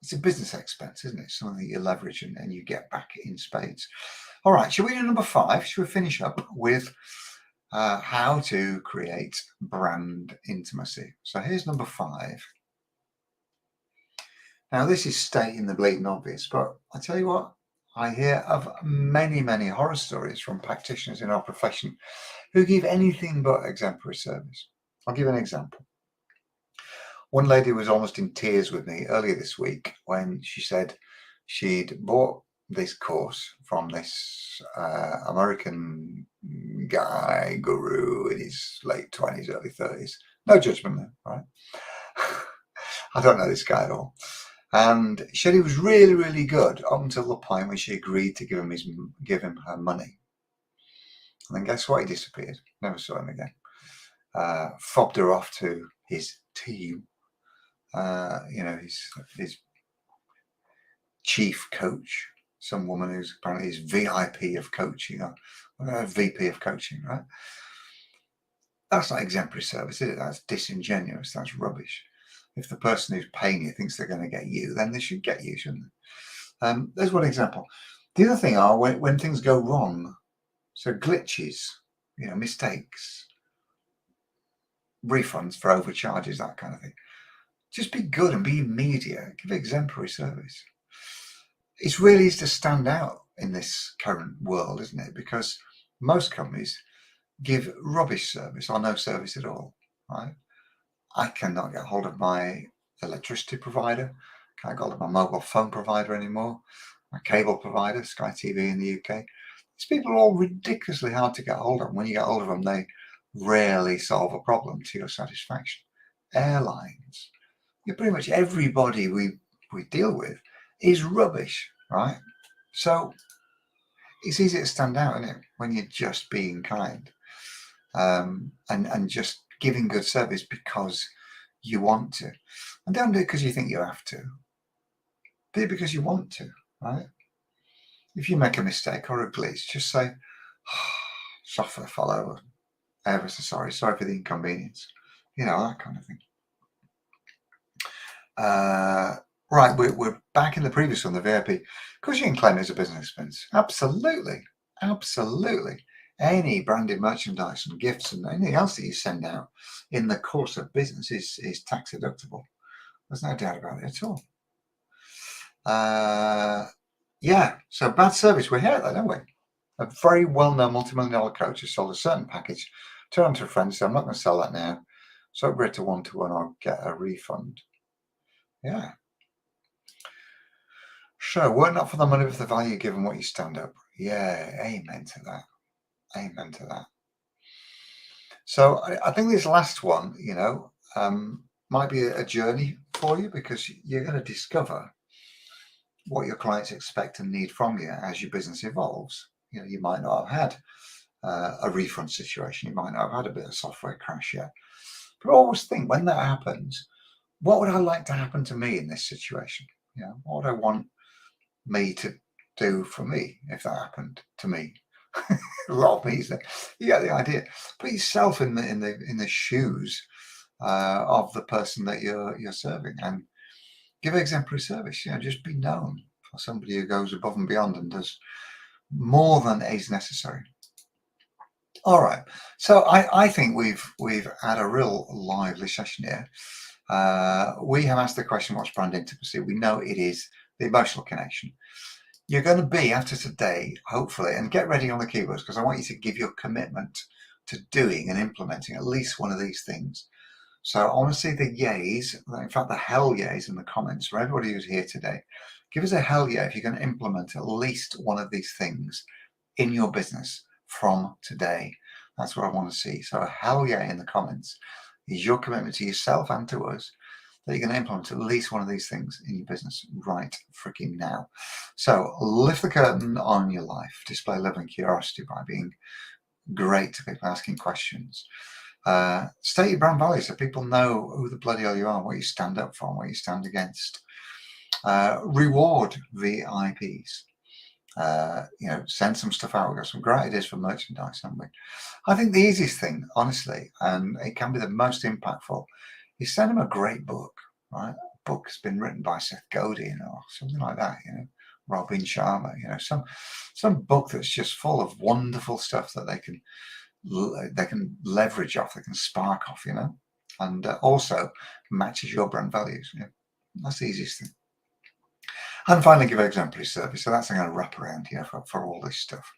It's a business expense, isn't it? Something that you leverage and you get back in spades. All right, shall we do number 5? Shall we finish up with how to create brand intimacy? So here's number 5. Now, this is stating the bleeding obvious, but I tell you what, I hear of many, many horror stories from practitioners in our profession who give anything but exemplary service. I'll give an example. One lady was almost in tears with me earlier this week when she said she'd bought this course from this American guy, guru in his late 20s, early 30s. No judgment there, right? I don't know this guy at all. And she said he was really, really good up until the point when she agreed to give him her money. And then guess what? He disappeared. Never saw him again. Fobbed her off to his team. You know, his chief coach, some woman who's apparently his VIP of coaching, or VP of coaching, right? That's not exemplary service, is it? That's disingenuous. That's rubbish. If the person who's paying you thinks they're going to get you, then they should get you, shouldn't they? There's one example. The other thing are when things go wrong, so glitches, you know, mistakes, refunds for overcharges, that kind of thing. Just be good and be immediate. Give exemplary service. It's really easy to stand out in this current world, isn't it? Because most companies give rubbish service or no service at all, right? I cannot get hold of my electricity provider, can't get hold of my mobile phone provider anymore, my cable provider, Sky TV in the UK. These people are all ridiculously hard to get hold of. When you get hold of them, they rarely solve a problem to your satisfaction. Airlines, pretty much everybody we deal with is rubbish, right? So it's easy to stand out, isn't it, when you're just being kind, and just giving good service because you want to. And don't do it because you think you have to. Do it because you want to, right? If you make a mistake or a glitch, just say, suffer, follow, ever so sorry for the inconvenience. You know, that kind of thing. Right, we're back in the previous one, the VIP. Of course you can claim it as a business expense. Absolutely. Any branded merchandise and gifts and anything else that you send out in the course of business is tax deductible. There's no doubt about it at all. Yeah, so bad service, we hear that, don't we? A very well-known multi-million-dollar coach has sold a certain package, turned to a friend and said, I'm not going to sell that now, so upgrade to one-to-one or get a refund. Yeah. So, work not for the money, but for the value given what you stand up. Yeah, amen to that. Amen to that. So, I think this last one, might be a journey for you, because you're going to discover what your clients expect and need from you as your business evolves. You might not have had a refund situation. You might not have had a bit of software crash yet. But always think, when that happens, what would I like to happen to me in this situation? What would I want me to do for me if that happened to me? A lot of me's there. You get the idea. Put yourself in the shoes of the person that you're serving, and give exemplary service. Just be known for somebody who goes above and beyond and does more than is necessary. All right. So I think we've had a real lively session here. We have asked the question, what's brand intimacy? We know it is the emotional connection. You're going to be, after today, hopefully, and get ready on the keywords, because I want you to give your commitment to doing and implementing at least one of these things. So I want to see the yays, in fact, the hell yays in the comments for everybody who's here today. Give us a hell yeah if you're going to implement at least one of these things in your business from today. That's what I want to see. So a hell yeah in the comments is your commitment to yourself and to us that you're going to implement at least one of these things in your business right freaking now. So lift the curtain on your life. Display love and curiosity by being great to people, asking questions. State your brand values so people know who the bloody hell you are, what you stand up for, and what you stand against. Reward VIPs. Send some stuff out. We've got some great ideas for merchandise, haven't we? I think the easiest thing, honestly, and it can be the most impactful, is send them a great book, right? A book has been written by Seth Godin or something like that, Robin Sharma, some book that's just full of wonderful stuff that they can leverage off, they can spark off, and also matches your brand values. That's the easiest thing. And finally, give exemplary service. So that's going to wrap around here for all this stuff.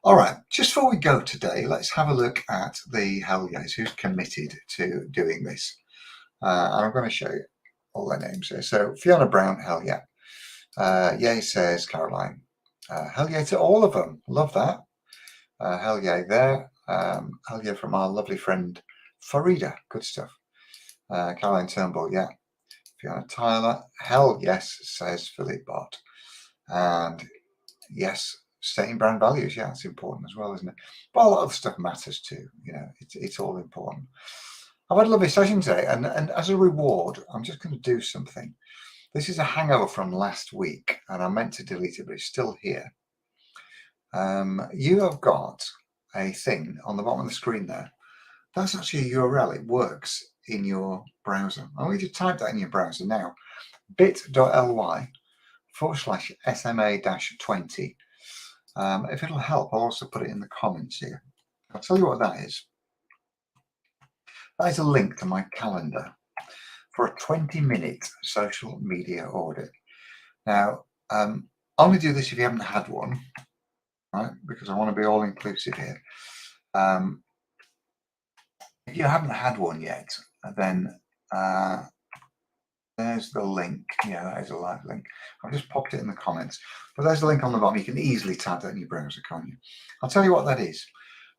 All right, just before we go today, let's have a look at the hell yeahs who's committed to doing this. And I'm going to show you all their names here. So Fiona Brown, hell yeah. Yay says Caroline. Hell yeah to all of them. Love that. Hell yeah there. Hell yeah from our lovely friend Farida. Good stuff. Caroline Turnbull, yeah. Fiona Tyler, hell yes, says Philip Bott. And yes, stating brand values, yeah, it's important as well, isn't it? But a lot of stuff matters too, it's all important. I've had a lovely session today, and as a reward, I'm just going to do something. This is a hangover from last week, and I meant to delete it, but it's still here. You have got a thing on the bottom of the screen there. That's actually a URL. It works in your browser. I want you to type that in your browser now. bit.ly/SMA-20. If it'll help, I'll also put it in the comments here. I'll tell you what that is. That is a link to my calendar for a 20-minute social media audit. Now, only do this if you haven't had one, right? Because I want to be all inclusive here. If you haven't had one yet, then there's the link. Yeah, that is a live link. I've just popped it in the comments. But there's the link on the bottom. You can easily type that in your browser, can't you? I'll tell you what that is.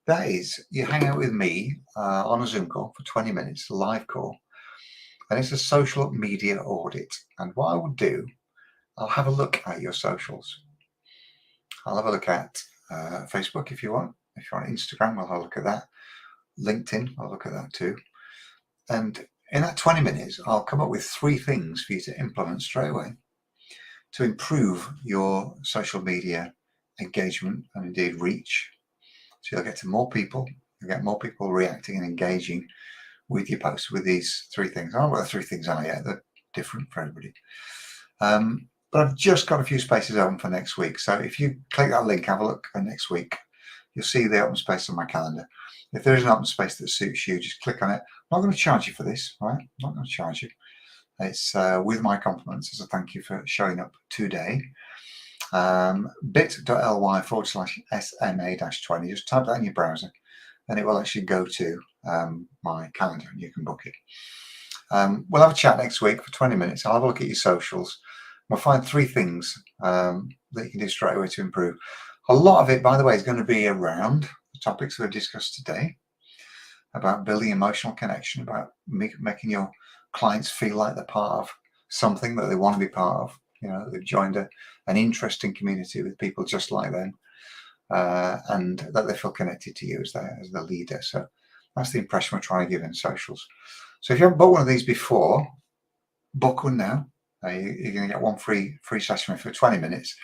That is, you hang out with me on a Zoom call for 20 minutes, a live call. And it's a social media audit. And what I will do, I'll have a look at your socials. I'll have a look at Facebook if you want. If you want Instagram, I'll have a look at that. LinkedIn, I'll look at that too. And in that 20 minutes, I'll come up with 3 things for you to implement straight away to improve your social media engagement and indeed reach. So you'll get to more people, you'll get more people reacting and engaging with your posts with these 3 things. I don't know what the 3 things are yet, they're different for everybody. But I've just got a few spaces open for next week. So if you click that link, have a look at next week, you'll see the open space on my calendar. If there is an open space that suits you, just click on it. I'm not going to charge you for this, right? I'm not going to charge you. It's with my compliments as a thank you for showing up today. bit.ly/SMA-20. Just type that in your browser and it will actually go to my calendar and you can book it. We'll have a chat next week for 20 minutes. I'll have a look at your socials. We'll find 3 things that you can do straight away to improve. A lot of it, by the way, is going to be around the topics we've discussed today, about building emotional connection, about making your clients feel like they're part of something that they want to be part of. You know, they've joined an interesting community with people just like them, and that they feel connected to you as the leader. So that's the impression we're trying to give in socials. So if you haven't bought one of these before, book one now. You're going to get one free session for 20 minutes.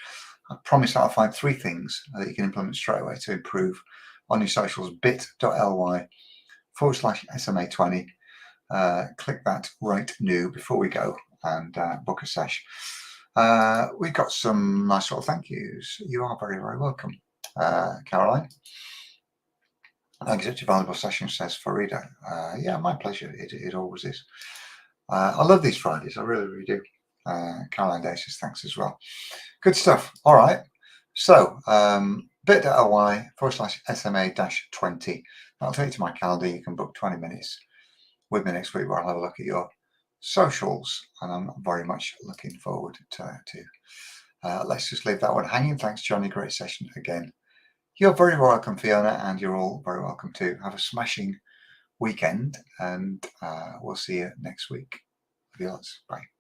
I promise I'll find 3 things that you can implement straight away to improve on your socials. bit.ly/SMA20. Click that right now before we go and book a sesh. We've got some nice little thank yous. You are very, very welcome. Caroline, thank you for such a valuable session, says Farida. Yeah, my pleasure. It always is. I love these Fridays. I really, really do. Caroline Day says thanks as well. Good stuff. All right. So bit.ly/SMA-20. That'll take you to my calendar. You can book 20 minutes with me next week where I'll have a look at your socials, and I'm very much looking forward to that too. Let's just leave that one hanging. Thanks, Jonny. Great session again. You're very welcome, Fiona, and you're all very welcome too. Have a smashing weekend, and we'll see you next week. Love you lots. Bye.